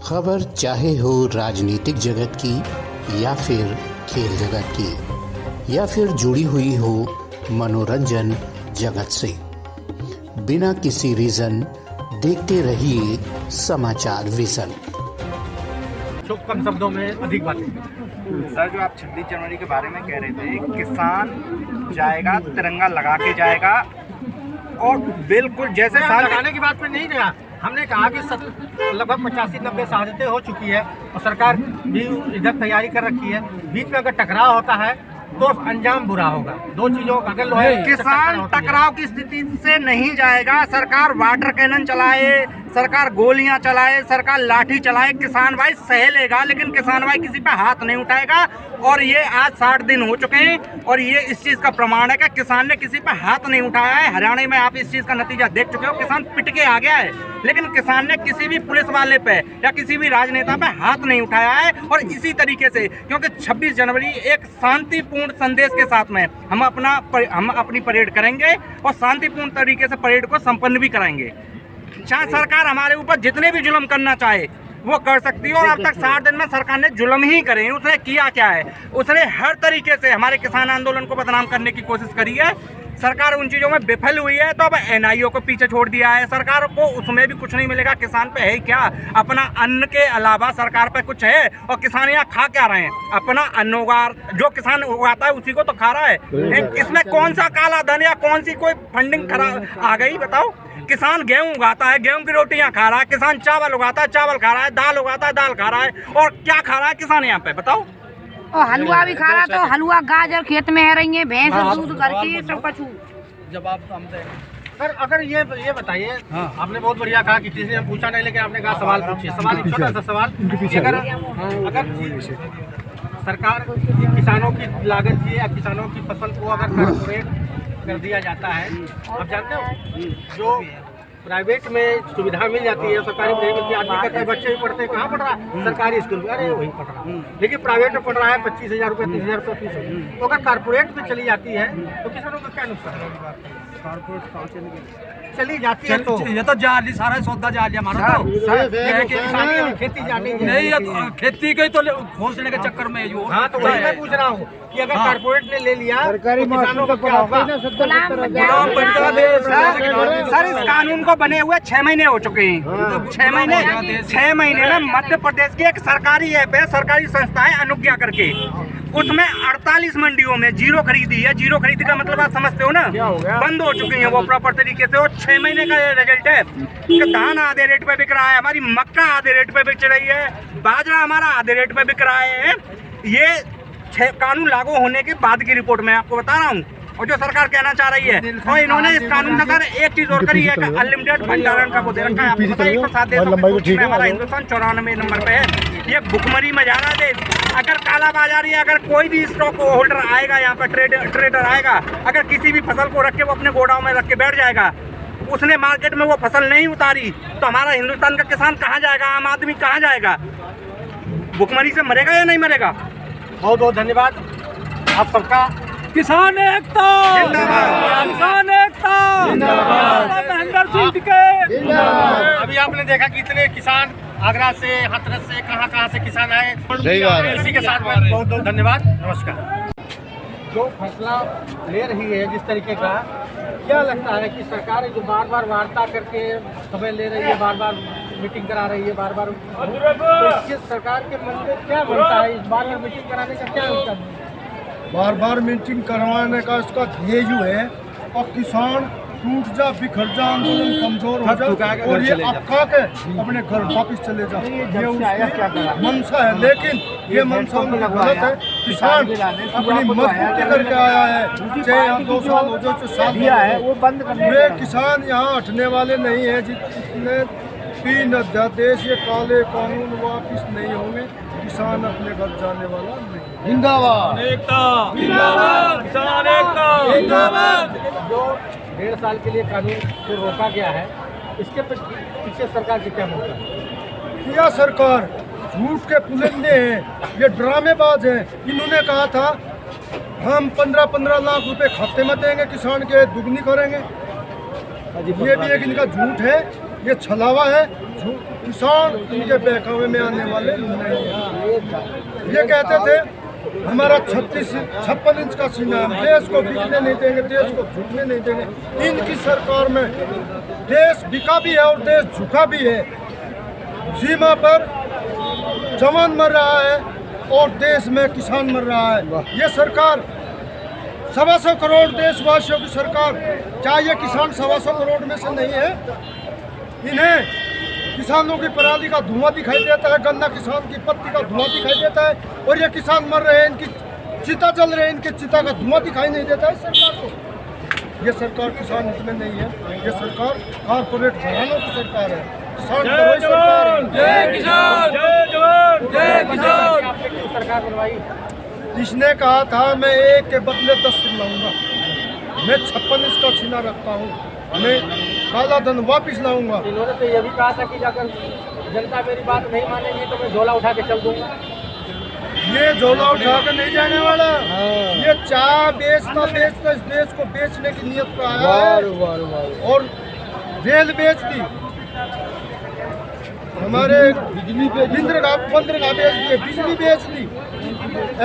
खबर चाहे हो राजनीतिक जगत की या फिर खेल जगत की या फिर जुड़ी हुई हो मनोरंजन जगत से, बिना किसी रीजन देखते रहिए समाचार विजन। कम शब्दों में अधिक बातें। सर, जो आप 26 जनवरी के बारे में कह रहे थे, किसान जाएगा तिरंगा लगा के जाएगा और बिल्कुल जैसे लगाने की बात पे नहीं गया। हमने कहा कि लगभग 85-90 शहादतें हो चुकी है और सरकार भी इधर तैयारी कर रखी है। बीच में अगर टकराव होता है तो अंजाम बुरा होगा। दो चीजों का अगर लोहे किसान टकराव की स्थिति से नहीं जाएगा। सरकार वाटर कैनन चलाए, सरकार गोलियां चलाए, सरकार लाठी चलाए, किसान भाई सह लेगा, लेकिन किसान भाई किसी पे हाथ नहीं उठाएगा। और ये आज 60 दिन हो चुके हैं और ये इस चीज का प्रमाण है कि किसान ने किसी पे हाथ नहीं उठाया है। हरियाणा में आप इस चीज का नतीजा देख चुके हो, किसान पिट के आ गया है, लेकिन किसान ने किसी भी पुलिस वाले पे या किसी भी राजनेता पे हाथ नहीं उठाया है। और इसी तरीके से, क्योंकि 26 जनवरी एक शांतिपूर्ण संदेश के साथ में हम अपनी परेड करेंगे और शांतिपूर्ण तरीके से परेड को संपन्न भी कराएंगे। चाहे सरकार हमारे ऊपर जितने भी जुल्म करना चाहे वो कर सकती है, और अब तक 60 दिन में सरकार ने जुल्म ही करे। उसने किया क्या है? उसने हर तरीके से हमारे किसान आंदोलन को बदनाम करने की कोशिश करी है। सरकार उन चीज़ों में विफल हुई है, तो अब एनआईओ को पीछे छोड़ दिया है। सरकार को उसमें भी कुछ नहीं मिलेगा। किसान पे है क्या? अपना अन्न के अलावा सरकार पे कुछ है? और किसान यहाँ खा क्या रहे हैं? अपना अन्न उगा, जो किसान उगाता है उसी को तो खा रहा है। इसमें कौन सा काला धन या कौन सी कोई फंडिंग आ गई? बताओ। किसान गेहूं उगाता है, गेहूं की रोटियां खा रहा है। किसान चावल उगाता है, चावल खा रहा है। दाल उगाता है, दाल खा रहा है। और क्या खा रहा है किसान यहाँ पे? बताओ। और हलवा भी खा रहा, तो हलवा गाजर खेत में है रही है, भैंस दूध करके सब कछु। जब आप सर, अगर ये बताइए, आपने बहुत बढ़िया कहा कि किसी ने पूछा नहीं, लेकिन आपने कहा सवाल पूछिए। सवाल एक छोटा सा सवाल, अगर सरकार किसानों की लागत की या किसानों की फसल को अगर कॉर्पोरेट कर दिया जाता है, आप जानते हो जो प्राइवेट में सुविधा मिल जाती है, सरकारी नहीं मिलती। आदमी कहते हैं बच्चे भी पढ़ते हैं, कहाँ पढ़ रहा है? सरकारी स्कूल में। अरे वही पढ़ रहा है, लेकिन प्राइवेट में पढ़ रहा है 25,000 रुपये 30,000 रुपये फीस। तो अगर कारपोरेट में चली जाती है तो किसानों का क्या नुकसान है? चली जाती है तो ये तो जाली सारा सौदा जाली हमारा। तो खेती जानी नहीं, खेती के तो खोजने के चक्कर में जो। हाँ, तो वही मैं पूछ रहा हूँ कि अगर कारपोरेट ने ले लिया तो किसानों का क्या होगा? सर, इस कानून को बने हुए 6 महीने हो चुके हैं। 6 महीने में मध्य प्रदेश की एक सरकारी ऐप है, सरकारी संस्था है अनुज्ञा करके, उसमें 48 मंडियों में जीरो खरीदी है। जीरो खरीदी का मतलब आप समझते हो ना, बंद हो चुकी है वो प्रॉपर तरीके से। और 6 महीने का ये रिजल्ट है कि धान आधे रेट पे बिक रहा है, हमारी मक्का आधे रेट पे बिक रही है, बाजरा हमारा आधे रेट पे बिक रहा है। ये कानून लागू होने के बाद की रिपोर्ट मैं आपको बता रहा हूँ, और जो सरकार कहना चाह रही है। और इन्होंने इस कानून से सर एक चीज और करी है कि अनलिमिटेड भंडारण का वो दे रखा है। आपको पता है 107 देशों की सूची में हमारा हिंदुस्तान 94 नंबर पे है। ये भुखमरी में जा रहा है देश। अगर कालाबाजारी, अगर कोई भी स्टॉक होल्डर आएगा यहाँ पर, ट्रेडर आएगा, अगर किसी भी फसल को रख के वो अपने गोडाउन में रख के बैठ जाएगा, उसने मार्केट में वो फसल नहीं उतारी, तो हमारा हिंदुस्तान का किसान कहाँ जाएगा? आम आदमी कहाँ जाएगा? भुखमरी से मरेगा या नहीं मरेगा? बहुत बहुत धन्यवाद आप सबका। किसान एकता, किसान एकता, महेंद्र सिंह के। अभी आपने देखा कि इतने किसान आगरा से, हाथरस से, कहाँ से किसान आए। इसी के साथ बहुत बहुत धन्यवाद, नमस्कार। जो फैसला ले रही है जिस तरीके का, क्या लगता है कि सरकार जो बार बार वार्ता करके समय ले रही है, बार बार मीटिंग करा रही है, बार बार, तो इससे सरकार के मन में क्या बनता है? इस बार मीटिंग कराने का क्या? बार बार मीटिंग करवाने का इसका ध्येय है और किसान टूट जा, बिखर जा, आंदोलन कमजोर हो जाए और ये अक्का के अपने घर वापिस चले जाए, ये उसकी मंशा है। लेकिन ये मंशा गलत है। किसान अपनी मजबूती करके आया है, चाहे यहाँ 2 साल हो जाए, 7 है, वो बंद करने। किसान यहाँ हटने वाले नहीं है। जितने 3 अध्यादेश ये काले कानून वापिस नहीं होंगे, किसान अपने घर जाने वाला नहीं। जिंदाबाद एकता, जिंदाबाद किसान एकता, जिंदाबाद। जो 1.5 साल के लिए कानून को रोका गया है, इसके पीछे सरकार की क्या भूमिका है? किया सरकार झूठ के पुलिंदे हैं, ये ड्रामेबाज हैं। इन्होंने कहा था हम 15-15 लाख रुपए खाते में देंगे, किसान के दुगनी करेंगे। ये भी एक इनका झूठ है। ये छलावा है। किसान इनके बहकावे में आने वाले नहीं है। ये कहते थे हमारा 56 इंच का सीना है, देश को बिकने नहीं देंगे, देश को झुकने नहीं देंगे। इनकी सरकार में देश बिका भी है और देश झुका भी है। सीमा पर जवान मर रहा है और देश में किसान मर रहा है। ये सरकार 125 करोड़ देशवासियों की सरकार, क्या ये किसान 125 करोड़ में से नहीं है? इन्हें किसानों की पराली का धुआं दिखाई देता है, गन्ना किसान की पत्ती का धुआं दिखाई देता है, और ये किसान मर रहे हैं, इनकी चिता जल रहे हैं, इनके चिता का धुआं दिखाई नहीं देता है सरकार को। ये सरकार किसान हित में नहीं है, ये सरकार कारपोरेट घरानों की सरकार है। किसान की सरकार है। जय किसान, जय जवान, जय किसान। सरकार बनवाई। इसने कहा था मैं 1 के बदले 10 लाऊंगा, मैं 56 इंच का सीना रखता हूँ, मैं काला धन वापिस लाऊंगा। इन्होंने तो ये भी कहा था कि अगर जनता मेरी बात नहीं मानेगी तो मैं झोला उठा के चल दूंगा। ये झोला उठा कर नहीं जाने वाला। ये चाय बेचता इस देश को बेचने की नियत पे आया है और रेल बेच दी, हमारे बिजली पे बंदरगाह बेच दिए, बिजली बेच दी,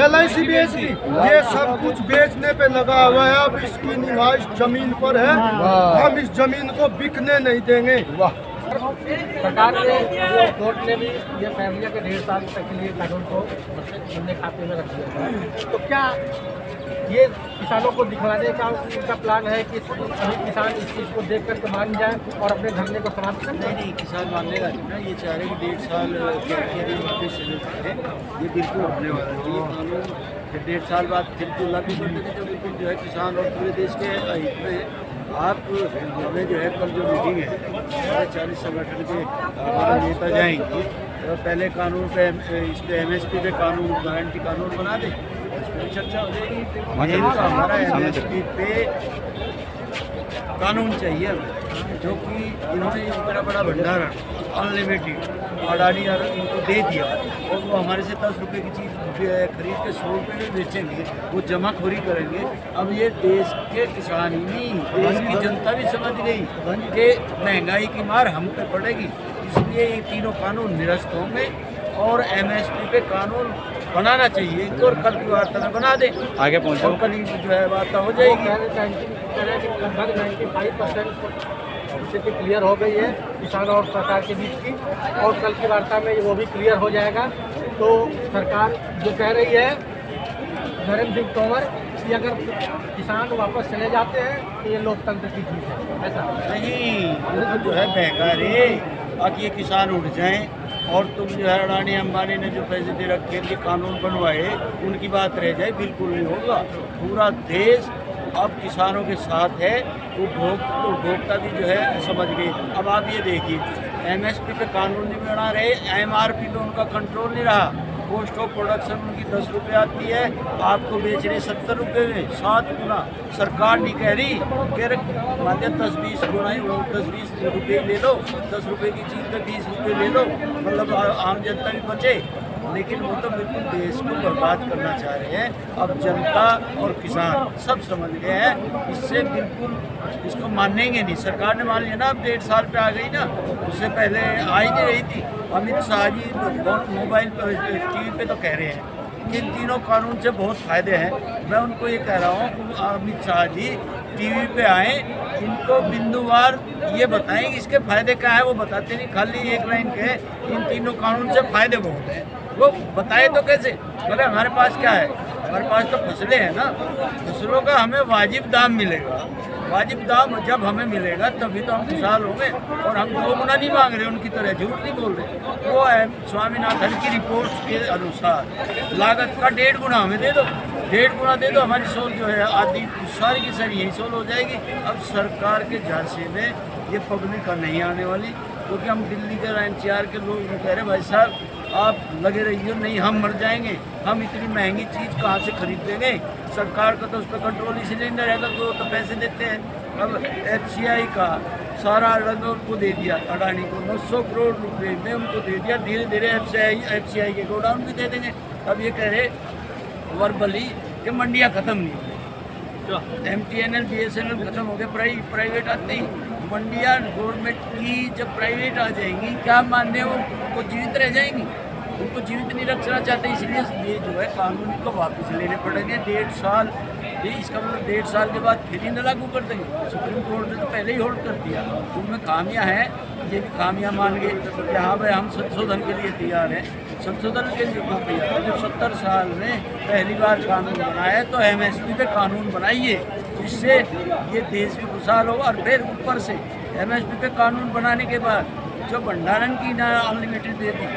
LIC बेच दी। ये सब कुछ बेचने पे लगा हुआ है। अब इसकी निवास जमीन पर है, हम इस जमीन को बिकने नहीं देंगे। सरकार ने कोर्ट ने भी ये फैमिली के 1.5 साल तक के लिए कानून को अपने खाते में रख दिया। तो क्या ये किसानों को दिखलाने का उनका प्लान है कि सभी किसान इस चीज़ को देख करके मान जाए और अपने धरने को समाप्त कर दें? नहीं, किसान मानने का नहीं ना। ये चाह रहे कि 1.5 साल ये बिल्कुल होने वाला है। ये कानून फिर 1.5 साल बाद फिर तो लागू कर देंगे, जो बिल्कुल जो है किसान और पूरे देश के हित में। आप हमें जो है कल जो मीटिंग है 40 संगठन के हमारे नेता जाएंगे, तो पहले कानून पे इस पे MSP पे कानून गारंटी कानून बना दें, इस पर भी चर्चा हो जाएगी। तो हमारा MSP पे कानून चाहिए हमें, जो कि इन्होंने इतना बड़ा भंडारण अनलिमिटेड अडानी और इनको दे दिया, और वो हमारे से 10 रुपये की चीज़ खरीद के 100 रुपये में बेचेंगे, वो जमाखोरी करेंगे। अब ये देश के किसान ही नहीं, देश की जनता भी समझ गई कि महंगाई की मार हम पे पड़ेगी, इसलिए ये तीनों कानून निरस्त होंगे और MSP पे कानून बनाना चाहिए इनको, और कल की वार्ता में बना दें, आगे पहुँचो, कल ही जो है वार्ता हो जाएगी। लगभग 95% स्थिति क्लियर हो गई है किसान और सरकार के बीच की, और कल की वार्ता में वो भी क्लियर हो जाएगा। तो सरकार जो कह रही है नरेंद्र सिंह तोमर कि अगर किसान वापस चले जाते हैं तो ये लोकतंत्र की जीत है, ऐसा नहीं जो है बेकार है। अब ये किसान उठ जाएं और तुम जो है अडानी अंबानी ने जो पैसे दे रखे ये कानून बनवाए उनकी बात रह जाए, बिल्कुल नहीं होगा। पूरा देश अब किसानों के साथ है, उपभोक्ता भी जो है समझ गए। अब आप ये देखिए MSP पे कानून नहीं बना रहे, MRP पे उनका कंट्रोल नहीं रहा। कॉस्ट ऑफ प्रोडक्शन उनकी 10 रुपये आती है, आपको बेच रहे 70 रुपये में, 7 गुना। सरकार नहीं कह रही, कह रहे मान लिया 10-20 गुना ही, वो 10-20 रुपये ले लो, 10 रुपये की चीज़ पे 20 रुपये ले लो, मतलब आम जनता भी बचे। लेकिन वो तो बिल्कुल देश को बर्बाद करना चाह रहे हैं। अब जनता और किसान सब समझ गए हैं, इससे बिल्कुल इसको मानेंगे नहीं। सरकार ने मान लिया ना, अब 1.5 साल पे आ गई ना, उससे पहले आ ही नहीं रही थी। अमित शाह जी मोबाइल पर TV पे तो कह रहे हैं कि इन तीनों कानून से बहुत फ़ायदे हैं। मैं उनको ये कह रहा हूँ अमित शाह जी TV पे आए, इनको बिंदुवार ये बताएं कि इसके फ़ायदे क्या है। वो बताते नहीं, खाली एक लाइन कहे इन तीनों कानून से फ़ायदे बहुत हैं, वो बताए तो कैसे। बोले हमारे पास क्या है, हमारे पास तो फसलें हैं ना, फसलों का हमें वाजिब दाम मिलेगा। वाजिब दाम जब हमें मिलेगा तभी तो हम खुशहाल होंगे, और हम 2 गुना नहीं मांग रहे उनकी तरह, झूठ नहीं बोल रहे। वो स्वामीनाथन की रिपोर्ट के अनुसार लागत का 1.5 गुना हमें दे दो, 1.5 गुना दे दो, हमारी सोल जो है आदि सारी की सारी यही सोल हो जाएगी। अब सरकार के झांसे में ये पब्लिक का नहीं आने वाली, क्योंकि हम दिल्ली के NCR के लोग कह रहे भाई साहब आप लगे रहिए, नहीं हम मर जाएंगे, हम इतनी महंगी चीज़ कहाँ से खरीद देंगे। सरकार का तो उस पर कंट्रोल इसलिए नहीं रहेगा, तो पैसे देते हैं। अब FCI का सारा रंगों को दे दिया, अडानी को 900 करोड़ रुपए में उनको दे दिया। धीरे धीरे FCI के गोडाउन भी दे देंगे। अब ये कह रहे वर्बली कि मंडियाँ ख़त्म नहीं हो गई, MTNL BSNL खत्म हो गए, प्राइवेट आते ही मंडियाँ गवर्नमेंट कि जब प्राइवेट आ जाएंगी क्या मानने वो जीवित रह जाएंगी, उनको जीवित नहीं रखना चाहते, इसलिए ये जो है कानून को वापस लेने पड़ेंगे। 1.5 साल, ये इसका मतलब 1.5 साल के बाद फिर ही न लागू कर देंगे। सुप्रीम कोर्ट ने तो पहले ही होल्ड कर दिया, उनमें खामियां हैं, ये भी खामियां मान गए कि हाँ भाई हम संशोधन के लिए तैयार हैं। संशोधन के लिए क्यों तैयार है? जब 70 साल में पहली बार कानून बनाया तो MSP पे कानून बनाइए जिससे ये देश भी खुशहाल हो। और फिर ऊपर से MSP पे कानून बनाने के बाद जो भंडारण की ना अनलिमिटेड दे दी,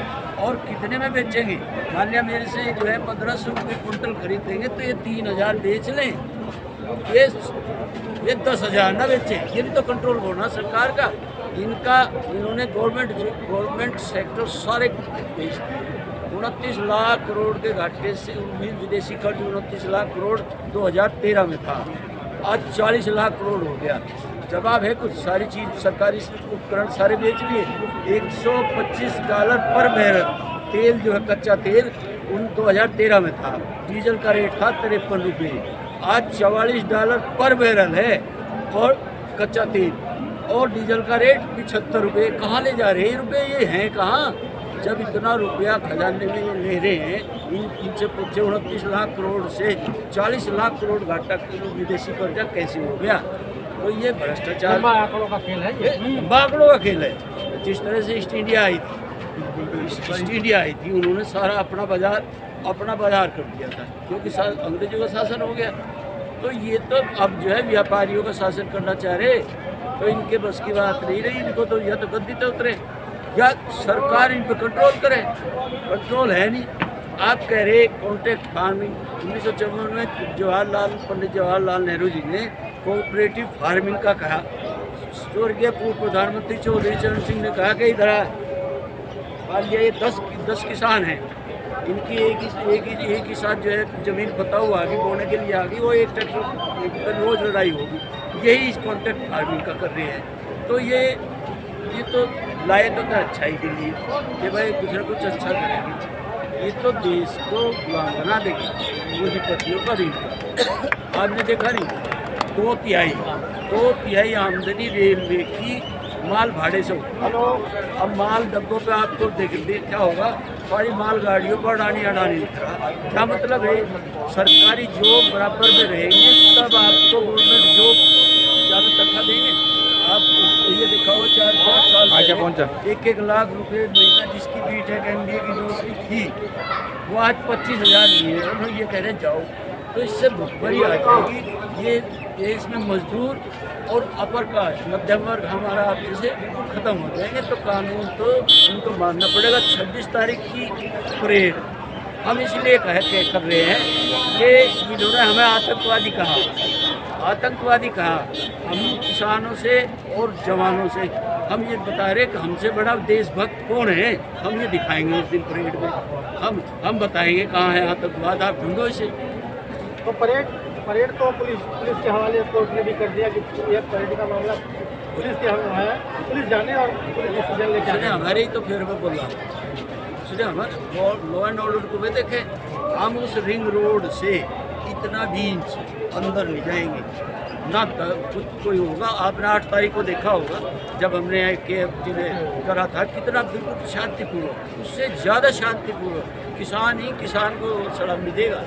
और कितने में बेचेंगे? मान लिया मेरे से जो है 1500 रुपये कुंटल खरीदेंगे तो ये 3000 बेच लें, ये 10,000 ना बेचें, ये भी तो कंट्रोल होना सरकार का। इन्होंने गवर्नमेंट सेक्टर सारे बेच दिए। 29 लाख करोड़ के घाटे से विदेशी कर्ज 29 लाख करोड़ 2013 में था, आज 40 लाख करोड़ हो गया। जवाब है कुछ, सारी चीज़ सरकारी उपकरण सारे बेच लिए। $125 पर बैरल तेल जो है कच्चा तेल 2013 में था, डीजल का रेट था 53 रुपये, आज $44 पर बैरल है और कच्चा तेल, और डीजल का रेट 75 रुपये। कहाँ ले जा रहे हैं रुपये? ये हैं कहाँ? जब इतना रुपया खजाने में ये ले रहे हैं, इनसे पूछे 29 लाख करोड़ से 40 लाख करोड़ घाटा विदेशी कर्जा कैसे हो गया? तो ये भ्रष्टाचार आंकड़ों का खेल है, आंकड़ों का खेल है। जिस तरह से ईस्ट इंडिया आई थी, उन्होंने सारा अपना बाजार कर दिया था, क्योंकि अंग्रेजों का शासन हो गया। तो ये तो अब जो है व्यापारियों का शासन करना चाह रहे, तो इनके बस की बात नहीं रही। इनको तो या तो गद्दी पे उतरे या सरकार इन पर कंट्रोल करे, कंट्रोल है नहीं। आप कह रहे कॉन्ट्रैक्ट फार्मिंग, 1954 में पंडित जवाहरलाल नेहरू जी ने कोऑपरेटिव फार्मिंग का कहा। स्वर्गीय पूर्व प्रधानमंत्री चौधरी चरण सिंह ने कहा कि इधर मान लिया ये 10 किसान हैं, इनकी एक ही साथ जो है जमीन पता हुआ आगे बोने के लिए आगे, वो एक ट्रैक्टर रोज लड़ाई होगी। यही इस कॉन्ट्रैक्ट फार्मिंग का कर रहे हैं। तो ये तो लाए तो अच्छा ही के लिए कि भाई कुछ ना कुछ अच्छा करेंगे। ये तो देश को गुलाम बना देगी पूंजीपतियों का ऋण। आपने देखा नहीं, 2 तिहाई आमदनी रेलवे की माल भाड़े से होती। अब माल डब्बों पे आपको देखा होगा, सारी माल गाड़ियों पर अडानी लिख रहा। क्या मतलब है? सरकारी जॉब बराबर में रहेंगे तब आपको गवर्नमेंट जॉब ज़्यादा तनख्वाह देंगे। आप ये देखा हो 4-5 साल पहुँचा 1-1 लाख रुपये महीना जिसकी बीटेक MBA की नौकरी थी, वो आज 25,000 लिए है। ये कह रहे जाओ, तो इससे भुखमरी आ जाएगी। ये देश में मजदूर और अपर कास्ट मध्यम वर्ग हमारा आप जैसे ख़त्म हो जाएंगे। तो कानून तो उनको मानना पड़ेगा। 26 तारीख की परेड हम इसलिए कर रहे हैं कि इन्होंने हमें आतंकवादी कहा। हम किसानों से और जवानों से हम ये बता रहे कि हमसे बड़ा देशभक्त कौन है, हम ये दिखाएंगे उस दिन परेड में। हम बताएंगे कहाँ है आतंकवाद, आप ढूंढो इसे। तो परेड तो पुलिस के हवाले कोर्ट ने भी कर दिया कि ये परेड का मामला पुलिस के हवाले है, पुलिस जाने और पुलिस डिसीजन लेके आए। हमारे ही तो फिर मैं बोल रहा हूँ, इसलिए हमारे लॉ एंड ऑर्डर को भी देखें। हम उस रिंग रोड से इतना भी इंच अंदर नहीं जाएंगे ना कुछ कोई होगा। आपने 8 तारीख को देखा होगा जब हमने जिन्हें करा था, कितना बिल्कुल शांतिपूर्वक, उससे ज़्यादा शांतिपूर्वक। किसान ही किसान को सलामी देगा।